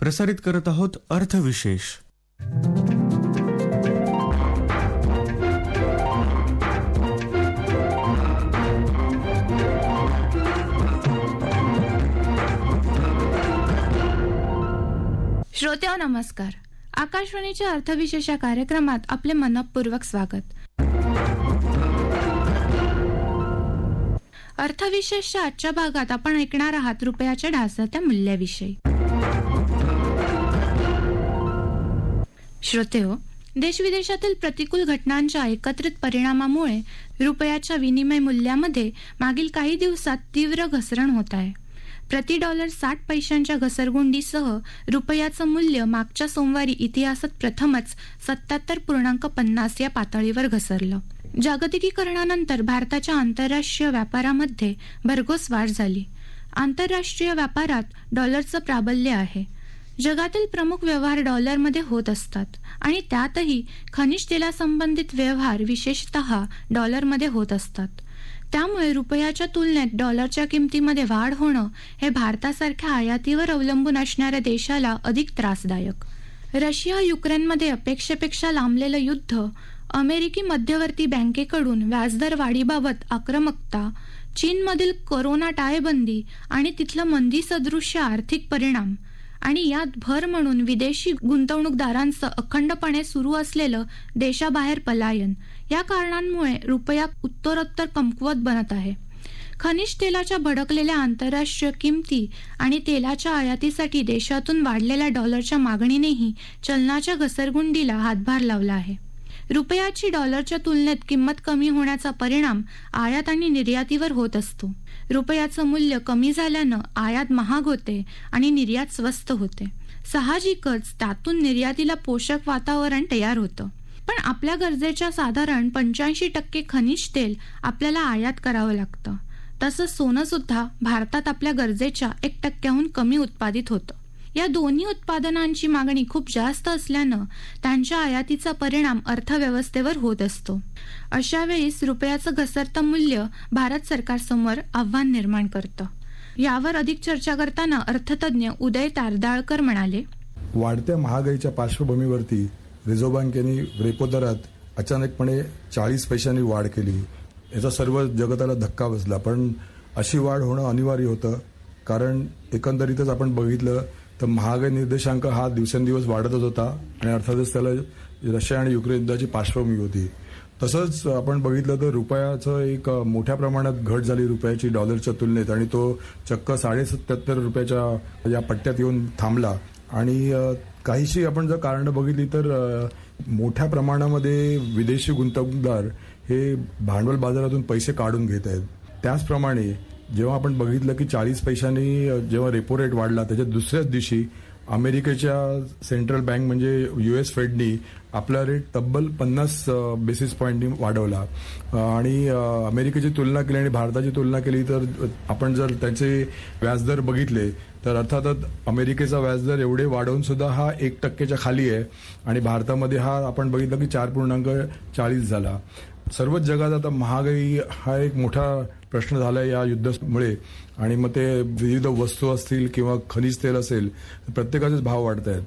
प्रसारित करत आहोत अर्थविशेष. श्रोत्या नमस्कार. आकाशवाणीच्या अर्थविशेष कार्यक्रमात आपले मनपूर्वक स्वागत. अर्थविशेषच्या आजच्या भागात आपण ऐकणार आहात रुपयाच्या ढासळत्या मूल्याविषयी. श्रोतेहो, देशविदेशातील प्रतिकूल घटनांच्या एकत्रित परिणामामुळे रुपयाच्या विनिमय मूल्यामध्ये मागील काही दिवसात तीव्र घसरण होत आहे. प्रति डॉलर 60 पैशांच्या घसरगुंडीसह रुपयाचं मूल्य मागच्या सोमवारी इतिहासात प्रथमच 77.50 या पातळीवर घसरलं. जागतिकीकरणानंतर भारताच्या आंतरराष्ट्रीय व्यापारामध्ये भरघोस वाढ झाली. आंतरराष्ट्रीय व्यापारात डॉलरचं प्राबल्य आहे. जगातील प्रमुख व्यवहार डॉलरमध्ये होत असतात आणि त्यातही खनिज तेलासंबंधित व्यवहार विशेषतः डॉलरमध्ये होत असतात. त्यामुळे रुपयाच्या तुलनेत डॉलरच्या किमतीमध्ये वाढ होणं हे भारतासारख्या आयातीवर अवलंबून असणाऱ्या देशाला अधिक त्रासदायक. रशिया युक्रेनमध्ये अपेक्षेपेक्षा लांबलेलं युद्ध, अमेरिकी मध्यवर्ती बँकेकडून व्याजदर वाढीबाबत आक्रमकता, चीनमधील कोरोना टाळेबंदी आणि तिथलं मंदी सदृश्य आर्थिक परिणाम आणि यात भर म्हणून विदेशी गुंतवणूकदारांचं अखंडपणे सुरू असलेलं देशाबाहेर पलायन या कारणांमुळे रुपया उत्तरोत्तर कमकुवत बनत आहे. खनिज तेलाच्या भडकलेल्या आंतरराष्ट्रीय किमती आणि तेलाच्या आयातीसाठी देशातून वाढलेल्या डॉलरच्या मागणीनेही चलनाच्या घसरगुंडीला हातभार लावला आहे. रुपयाची डॉलरच्या तुलनेत किंमत कमी होण्याचा परिणाम आयात आणि निर्यातीवर होत असतो. रुपयाचं मूल्य कमी झाल्यानं आयात महाग होते आणि निर्यात स्वस्त होते. साहजिकच त्यातून निर्यातीला पोषक वातावरण तयार होतं. पण आपल्या गरजेच्या साधारण 85% खनिज तेल आपल्याला आयात करावं लागतं. तसंच सोनं सुद्धा भारतात आपल्या गरजेच्या 1% कमी उत्पादित होतं. या दोन्ही उत्पादनांची मागणी खूप जास्त असल्यानं त्यांच्या आयातीचा परिणाम अर्थव्यवस्थेवर होत असतो. अशा वेळीस रुपयाचं घसरतं मूल्य भारत सरकारसमोर आव्हान निर्माण करतं. यावर अधिक चर्चा करताना अर्थतज्ञ उदय तारदाळकर म्हणाले, वाढत्या महागाईच्या पार्श्वभूमीवरती रिझर्व्ह बँकेने रेपो दरात अचानकपणे 40 पैशांनी वाढ केली. याचा सर्व जगताला धक्का बसला. पण अशी वाढ होणं अनिवार्य होतं, कारण एकंदरीतच आपण बघितलं तर महागाई निर्देशांक हा दिवसेंदिवस वाढतच होता आणि अर्थातच त्याला रशिया आणि युक्रेन युद्धाची पार्श्वभूमी होती. तसंच आपण बघितलं तर रुपयाचं एक मोठ्या प्रमाणात घट झाली रुपयाची डॉलरच्या तुलनेत आणि तो चक्क 77.5 रुपयाच्या या पट्ट्यात येऊन थांबला. आणि काहीशी आपण जर कारणं बघितली तर मोठ्या प्रमाणामध्ये विदेशी गुंतवणूकदार हे भांडवल बाजारातून पैसे काढून घेत आहेत. त्याचप्रमाणे जेव्हा आपण बघितलं की 40 पैशांनी जेव्हा रेपो रेट वाढला त्याच्या दुसऱ्याच दिवशी अमेरिकेच्या सेंट्रल बँक म्हणजे US फेडनी आपला रेट तब्बल 50 बेसिस पॉईंटनी वाढवला. आणि अमेरिकेची तुलना केली आणि भारताची तुलना केली तर आपण जर त्याचे व्याजदर बघितले तर अर्थातच अमेरिकेचा व्याजदर एवढे वाढवून सुद्धा हा 1% खाली आहे आणि भारतामध्ये हा आपण बघितलं की 4.40 झाला. सर्वच जगात आता महागाई हा एक मोठा प्रश्न झाला या युद्धामुळे आणि मग ते विविध वस्तू असतील किंवा खनिज तेल असेल प्रत्येकाचेच भाव वाढत आहेत.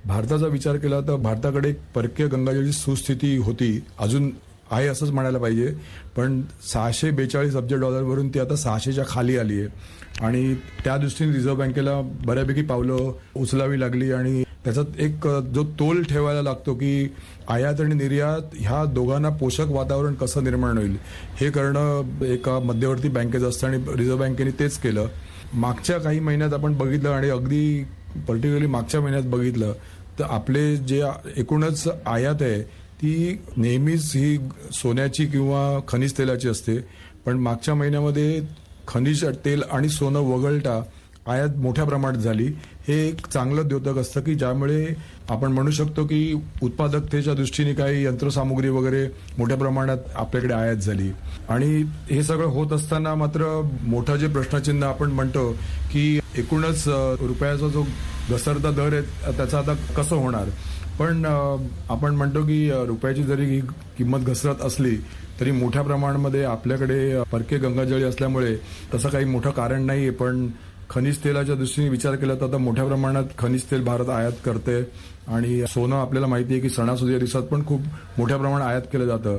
भारताचा विचार केला तर भारताकडे एक परकीय गंगाजळची सुस्थिती होती, अजून आहे असंच म्हणायला पाहिजे. पण 642 अब्ज डॉलरवरून ती आता 600च्या खाली आली आहे आणि त्या दृष्टीने रिझर्व्ह बँकेला बऱ्यापैकी पावलं उचलावी लागली आणि त्याच्यात एक जो तोल ठेवायला लागतो की आयात आणि निर्यात ह्या दोघांना पोषक वातावरण कसं निर्माण होईल हे करणं एका मध्यवर्ती बँकेचं असतं आणि रिझर्व्ह बँकेने तेच केलं. मागच्या काही महिन्यात आपण बघितलं आणि अगदी पर्टिक्युलरली मागच्या महिन्यात बघितलं तर आपले जे एकूणच आयात आहे ती नेहमीच ही सोन्याची किंवा खनिज तेलाची असते. पण मागच्या महिन्यामध्ये खनिज तेल आणि सोनं वगळता आयात मोठ्या प्रमाणात झाली. हे एक चांगलं द्योतक असतं की ज्यामुळे आपण म्हणू शकतो की उत्पादकतेच्या दृष्टीने काही यंत्रसामुग्री वगैरे मोठ्या प्रमाणात आपल्याकडे आयात झाली. आणि हे सगळं होत असताना मात्र मोठं जे प्रश्नचिन्ह आपण म्हणतो की एकूणच रुपयाचा जो घसरता दर आहे त्याचा आता कसं होणार. पण आपण म्हणतो की रुपयाची जरी ही किंमत घसरत असली तरी मोठ्या प्रमाणामध्ये आपल्याकडे परकीय गंगाजळी असल्यामुळे तसं काही मोठं कारण नाहीये. पण खनिज तेलाच्या दृष्टीने विचार केला तर आता मोठ्या प्रमाणात खनिज तेल भारत आयात करते आणि सोनं आपल्याला माहिती आहे की सणासुदीच्या दिवसात पण खूप मोठ्या प्रमाणात आयात केलं जातं.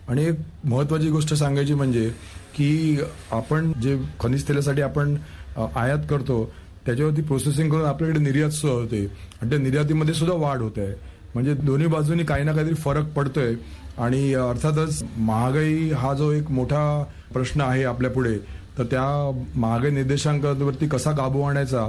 आणि एक महत्वाची गोष्ट सांगायची म्हणजे की आपण जे खनिज तेलासाठी आपण आयात करतो त्याच्यावरती प्रोसेसिंग करून आपल्याकडे निर्यात सुद्धा होते आणि त्या निर्यातीमध्ये सुद्धा वाढ होते आहे. म्हणजे दोन्ही बाजूनी काही ना काहीतरी फरक पडतोय. आणि अर्थातच महागाई हा जो एक मोठा प्रश्न आहे आपल्या पुढे, तर त्या महागाई निर्देशांकावरती कसा काबू आणायचा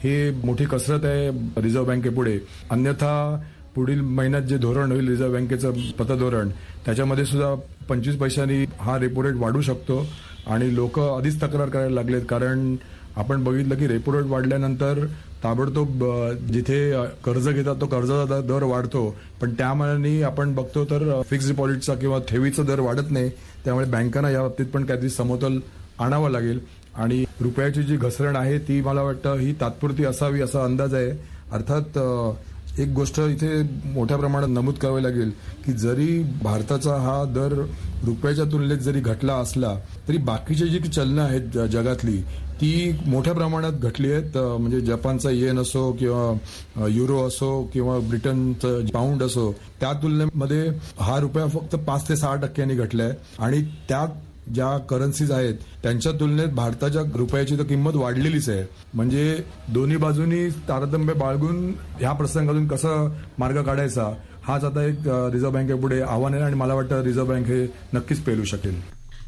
हे मोठी कसरत आहे रिझर्व्ह बँकेपुढे. अन्यथा पुढील महिन्यात जे धोरण होईल रिझर्व्ह बँकेचं पतधोरण त्याच्यामध्ये सुद्धा 25 पैशांनी हा रेपो रेट वाढू शकतो. आणि लोक आधीच तक्रार करायला लागलेत कारण आपण बघितलं की रेपो रेट वाढल्यानंतर ताबडतोब जिथे कर्ज घेतात तो कर्जाचा दर वाढतो, पण त्या मानाने आपण बघतो तर फिक्स डिपॉझिटचा किंवा ठेवीचा दर वाढत नाही. त्यामुळे बँकांना या बाबतीत पण काहीतरी समतोल आणावा लागेल. आणि रुपयाची जी घसरण आहे ती मला वाटतं ही तात्पुरती असावी असा अंदाज आहे. अर्थात एक गोष्ट इथे मोठ्या प्रमाणात नमूद करावी लागेल की जरी भारताचा हा दर रुपयाच्या तुलनेत जरी घटला असला तरी बाकीची जी चलनं आहेत जगातली ती मोठ्या प्रमाणात घटली आहेत. म्हणजे जपानचा येन असो किंवा युरो असो किंवा ब्रिटनचं पाऊंड असो, त्या तुलनेमध्ये हा रुपया फक्त 5 ते 6% घटलाय. आणि त्या ज्या करन्सीज आहेत त्यांच्या तुलनेत भारताच्या रुपयाची तर किंमत वाढलेलीच आहे. म्हणजे दोन्ही बाजूनी तारतम्य बाळगून ह्या प्रसंगातून कसं मार्ग काढायचा हाच आता एक रिझर्व्ह बँकेपुढे आव्हान आहे आणि मला वाटतं रिझर्व्ह बँक हे नक्कीच पेलू शकेल.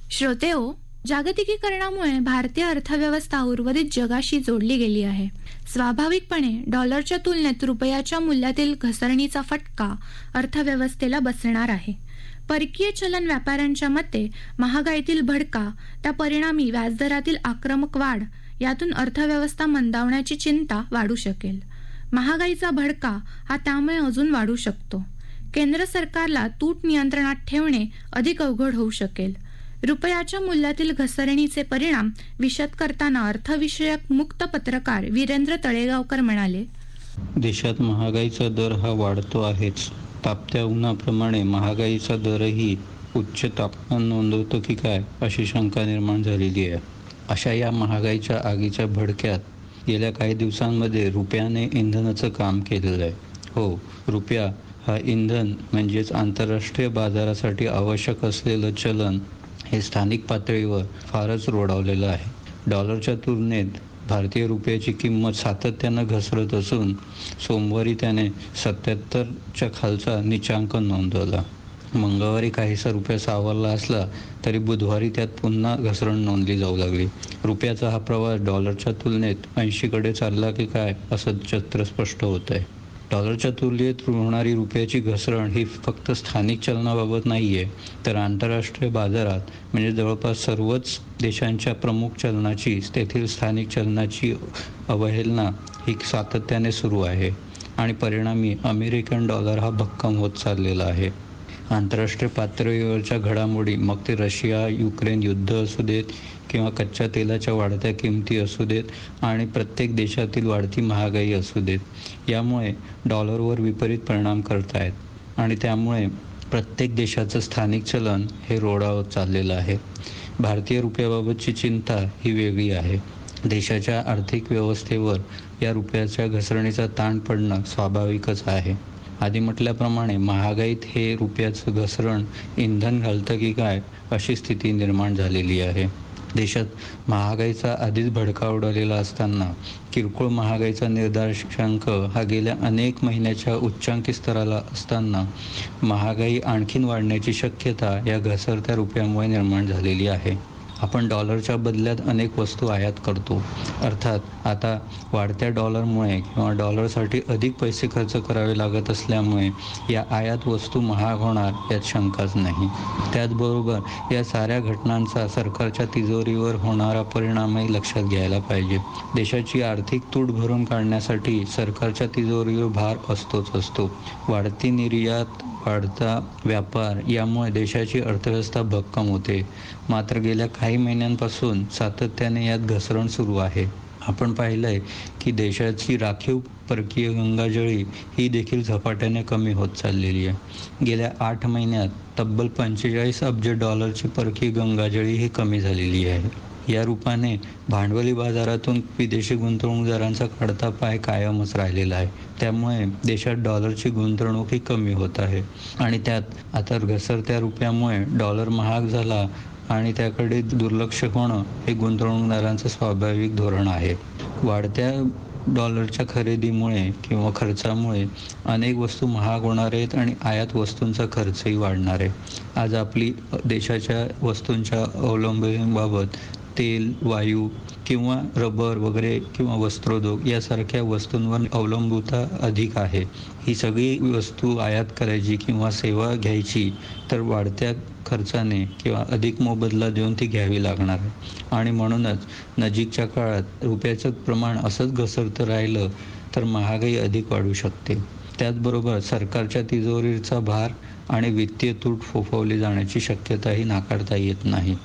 श्रोतेहो, जागतिकीकरणामुळे भारतीय अर्थव्यवस्था उर्वरित जगाशी जोडली गेली आहे. स्वाभाविकपणे डॉलरच्या तुलनेत रुपयाच्या मूल्यातील घसरणीचा फटका अर्थव्यवस्थेला बसणार आहे. परकीय चलन व्यापाऱ्यांच्या मते महागाईतील भडका, त्या परिणामी व्याजदरातील आक्रमक वाढ यातून अर्थव्यवस्था मंदावण्याची चिंता वाढू शकेल. महागाईचा भडका हा त्यामुळे अजून वाढू शकतो. केंद्र सरकारला तूट नियंत्रणात ठेवणे अधिक अवघड होऊ शकेल. रुपयाच्या मूल्यातील घसरणीचे परिणाम विशद करताना अर्थविषयक मुक्त पत्रकार वीरेंद्र तळेगावकर म्हणाले, देशात महागाईचा दर हा वाढतो आहेच. तापत्या उन्हाप्रमाणे महागाईचा दरही उच्च तापमान नोंदवतो की काय अशी शंका निर्माण झालेली आहे. अशा या महागाईच्या आगीच्या भडक्यात गेल्या काही दिवसांमध्ये रुपयाने इंधनाचं काम केलेलं आहे. हो, रुपया हा इंधन म्हणजेच आंतरराष्ट्रीय बाजारासाठी आवश्यक असलेलं चलन हे स्थानिक पातळीवर फारच रोडावलेलं आहे. डॉलरच्या तुलनेत भारतीय रुपयाची किंमत सातत्यानं घसरत असून सोमवारी त्याने 77च्या खालचा नीचांक नोंदवला. मंगळवारी काहीसा रुपया सावरला असला तरी बुधवारी त्यात पुन्हा घसरण नोंदली जाऊ लागली. रुपयाचा हा प्रवास डॉलरच्या तुलनेत 80कडे चालला की काय असं चित्र स्पष्ट होत आहे. डॉलरच्या तुलनेत होणारी रुपयाची घसरण ही फक्त स्थानिक चलनाबाबत नाही आहे, तर आंतरराष्ट्रीय बाजारात म्हणजे जवळपास सर्वच देशांच्या प्रमुख चलनाची तेथील स्थानिक चलनाची अवहेलना ही सातत्याने सुरू आहे. आणि परिणामी अमेरिकन डॉलर हा भक्कम होत चाललेला आहे. आंतरराष्ट्रीय पातळीवरच्या घडामोडी, मग ते रशिया युक्रेन युद्ध असू देत किंवा कच्च्या तेलाच्या वाढत्या किमती असू देत आणि प्रत्येक देशातील वाढती महागाई असू देत, यामुळे डॉलरवर विपरीत परिणाम करत आहेत आणि त्यामुळे प्रत्येक देशाचं स्थानिक चलन हे रोडावत चाललेलं आहे. भारतीय रुपयाबाबतची चिंता ही वेगळी आहे. देशाच्या आर्थिक व्यवस्थेवर या रुपयाच्या घसरणीचा ताण पडणं स्वाभाविकच आहे. आधी म्हटल्याप्रमाणे महागाईत हे रुपयाचं घसरण इंधन घालतं की काय अशी स्थिती निर्माण झालेली आहे. देशात महागाईचा आधीच भडका उडालेला असताना किरकोळ महागाईचा निर्देशांक हा गेल्या अनेक महिन्याच्या उच्चांकी स्तराला असताना महागाई आणखीन वाढण्याची शक्यता या घसरत्या रुपयामुळे निर्माण झालेली आहे. आपण डॉलरच्या बदल्यात अनेक वस्तू आयात करतो. अर्थात आता वाढत्या डॉलरमुळे किंवा डॉलरसाठी अधिक पैसे खर्च करावे लागत असल्यामुळे या आयात वस्तू महाग होणार यात शंकाच नाही. त्याचबरोबर या साऱ्या घटनांचा सरकारच्या तिजोरीवर होणारा परिणामही लक्षात घ्यायला पाहिजे. देशाची आर्थिक तूट भरून काढण्यासाठी सरकारच्या तिजोरीवर भार असतोच असतो. वाढती निर्यात, वाढता व्यापार यामुळे देशाची अर्थव्यवस्था भक्कम होते. मात्र गेल्या काही महिन्यांपासून सातत्याने यात घसरण सुरू आहे. आपण पाहिलंय की देशाची राखीव परकीय गंगाजळी ही देखील झपाट्याने कमी होत चाललेली आहे. गेल्या 8 महिन्यात तब्बल 45 अब्ज डॉलरची परकीय गंगाजळी ही कमी झालेली आहे. या रूपाने भांडवली बाजारातून विदेशी गुंतवणूकदारांचा काढता पाय कायमच राहिलेला आहे. त्यामुळे देशात डॉलरची गुंतवणूक ही कमी होत आहे आणि त्यात आता घसरत्या रुपयामुळे डॉलर महाग झाला आणि त्याकडे दुर्लक्ष होणं हे गुंतवणूकदारांचं स्वाभाविक धोरण आहे. वाढत्या डॉलरच्या खरेदीमुळे किंवा खर्चामुळे अनेक वस्तू महाग होणार आहेत आणि आयात वस्तूंचा खर्चही वाढणार आहे. आज आपली देशाच्या वस्तूंच्या अवलंबनेबाबत तेल, वायू किंवा रबर वगैरे किंवा वस्त्रोद्योग यासारख्या वस्तूंवर अवलंबूता अधिक आहे. ही सगळी वस्तू आयात करायची किंवा सेवा घ्यायची तर वाढत्या खर्चाने किंवा अधिक मोबदला देऊन ती घ्यावी लागणार आहे आणि म्हणूनच नजीकच्या काळात रुपयाचं प्रमाण असंच घसरतं राहिलं तर महागाई अधिक वाढू शकते. त्याचबरोबर सरकारच्या तिजोरीचा भार आणि वित्तीय तूट फोफवली जाण्याची शक्यताही नाकारता येत नाही.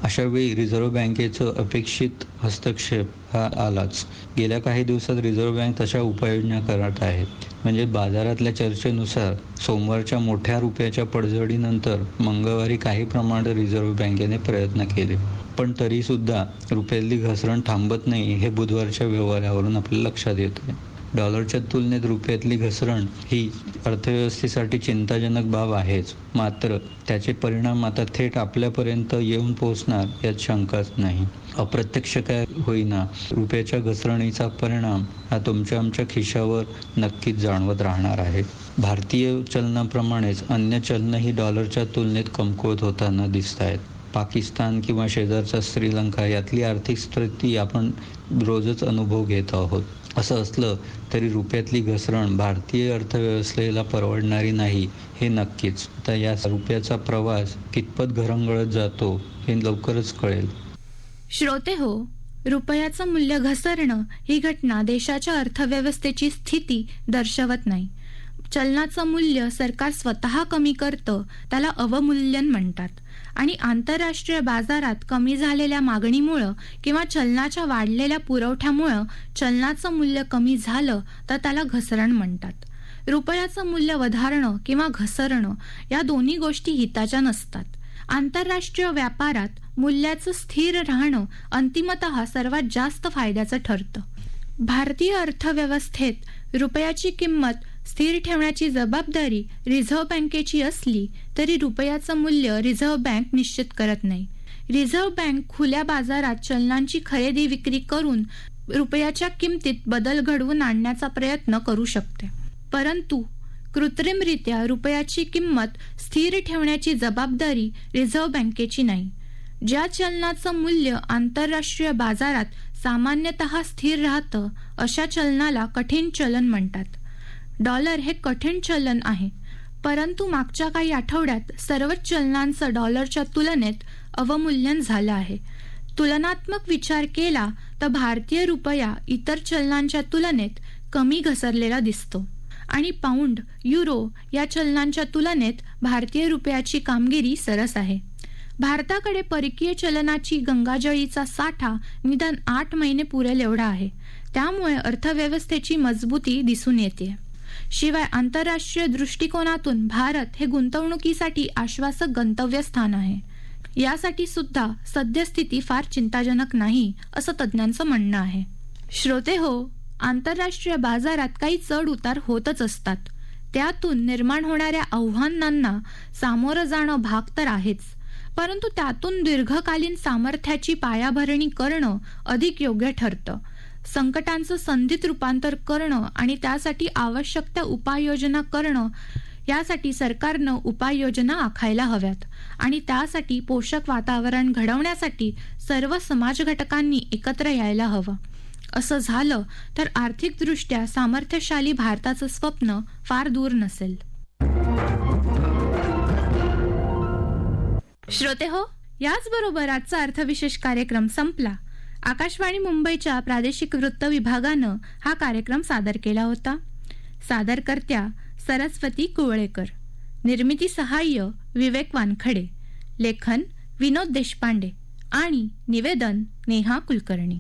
अशा वेळी रिझर्व्ह बँकेचं अपेक्षित हस्तक्षेप हा आलाच. गेल्या काही दिवसात रिझर्व्ह बँक तशा उपाययोजना करत आहे. म्हणजे बाजारातल्या चर्चेनुसार सोमवारच्या मोठ्या रुपयाच्या पडझडीनंतर मंगळवारी काही प्रमाणात रिझर्व्ह बँकेने प्रयत्न केले, पण तरी सुद्धा रुपयातली घसरण थांबत नाही हे बुधवारच्या व्यवहारावरून आपल्याला लक्षात येते. डॉलरच्या तुलनेत रुपयातली घसरण ही अर्थव्यवस्थेसाठी चिंताजनक बाब आहेच, मात्र त्याचे परिणाम आता थेट आपल्यापर्यंत येऊन पोहोचणार यात शंकाच नाही. अप्रत्यक्ष काय होईना रुपयाच्या घसरणीचा परिणाम हा तुमच्या आमच्या खिशावर नक्कीच जाणवत राहणार आहे. भारतीय चलनाप्रमाणेच अन्य चलनही डॉलरच्या तुलनेत कमकुवत होताना दिसत आहेत. पाकिस्तान किंवा शेजारचा श्रीलंका यातली आर्थिक स्थिती आपण रोजच अनुभव घेत आहोत. असं असलं तरी रुपयातली घसरण भारतीय अर्थव्यवस्थेला परवडणारी नाही हे नक्कीच. तर या रुपयाचा प्रवास कितपत घरंगळत जातो हे लवकरच कळेल. श्रोते हो, रुपयाचं मूल्य घसरणं ही घटना देशाच्या अर्थव्यवस्थेची स्थिती दर्शवत नाही. चलनाचं मूल्य सरकार स्वतः कमी करतं, त्याला अवमूल्यन म्हणतात. आणि आंतरराष्ट्रीय बाजारात कमी झालेल्या मागणीमुळं किंवा चलनाच्या वाढलेल्या पुरवठ्यामुळं चलनाचं मूल्य कमी झालं तर त्याला घसरण म्हणतात. रुपयाचं मूल्य वधारणं किंवा घसरणं या दोन्ही गोष्टी हिताच्या नसतात. आंतरराष्ट्रीय व्यापारात मूल्याचं स्थिर राहणं अंतिमतः सर्वात जास्त फायद्याचं ठरतं. भारतीय अर्थव्यवस्थेत रुपयाची किंमत स्थिर ठेवण्याची जबाबदारी रिझर्व्ह बँकेची असली तरी रुपयाचं मूल्य रिझर्व्ह बँक निश्चित करत नाही. रिझर्व्ह बँक खुल्या बाजारात चलनांची खरेदी विक्री करून रुपयाच्या किमतीत बदल घडवून आणण्याचा प्रयत्न करू शकते, परंतु कृत्रिमरित्या रुपयाची किंमत स्थिर ठेवण्याची जबाबदारी रिझर्व्ह बँकेची नाही. ज्या चलनाचं मूल्य आंतरराष्ट्रीय बाजारात सामान्यतः स्थिर राहतं अशा चलनाला कठीण चलन म्हणतात. डॉलर हे कठीण चलन आहे, परंतु मागच्या काही आठवड्यात सर्वच चलनांचं डॉलरच्या तुलनेत अवमूल्यन झालं आहे. तुलनात्मक विचार केला तर भारतीय रुपया इतर चलनांच्या तुलनेत कमी घसरलेला दिसतो आणि पाऊंड, युरो या चलनांच्या तुलनेत भारतीय रुपयाची कामगिरी सरस आहे. भारताकडे परकीय चलनाची गंगाजळीचा साठा निदान 8 महिने पुरेल एवढा आहे. त्यामुळे अर्थव्यवस्थेची मजबूती दिसून येते. शिवाय आंतरराष्ट्रीय दृष्टिकोनातून भारत हे गुंतवणुकीसाठी आश्वासक गंतव्यस्थान आहे. यासाठी सुद्धा सद्यस्थिती फार चिंताजनक नाही असं तज्ज्ञांचं म्हणणं आहे. श्रोते हो, आंतरराष्ट्रीय बाजारात काही चढ उतार होतच असतात. त्यातून निर्माण होणाऱ्या आव्हानांना सामोरं जाणं भाग तर आहेच, परंतु त्यातून दीर्घकालीन सामर्थ्याची पायाभरणी करणं अधिक योग्य ठरतं. संकटांचं संधीत रूपांतर करणं आणि त्यासाठी आवश्यक त्या उपाययोजना करणं, यासाठी सरकारनं उपाययोजना आखायला हव्यात आणि त्यासाठी पोषक वातावरण घडवण्यासाठी सर्व समाज घटकांनी एकत्र यायला हवं. असं झालं तर आर्थिकदृष्ट्या सामर्थ्यशाली भारताचं स्वप्न फार दूर नसेल. श्रोते हो, याचबरोबर आजचा अर्थविशेष कार्यक्रम संपला. आकाशवाणी मुंबईच्या प्रादेशिक वृत्त विभागानं हा कार्यक्रम सादर केला होता. सादरकर्त्या सरस्वती कुवळेकर, निर्मिती सहाय्य विवेक वानखडे, लेखन विनोद देशपांडे आणि निवेदन नेहा कुलकर्णी.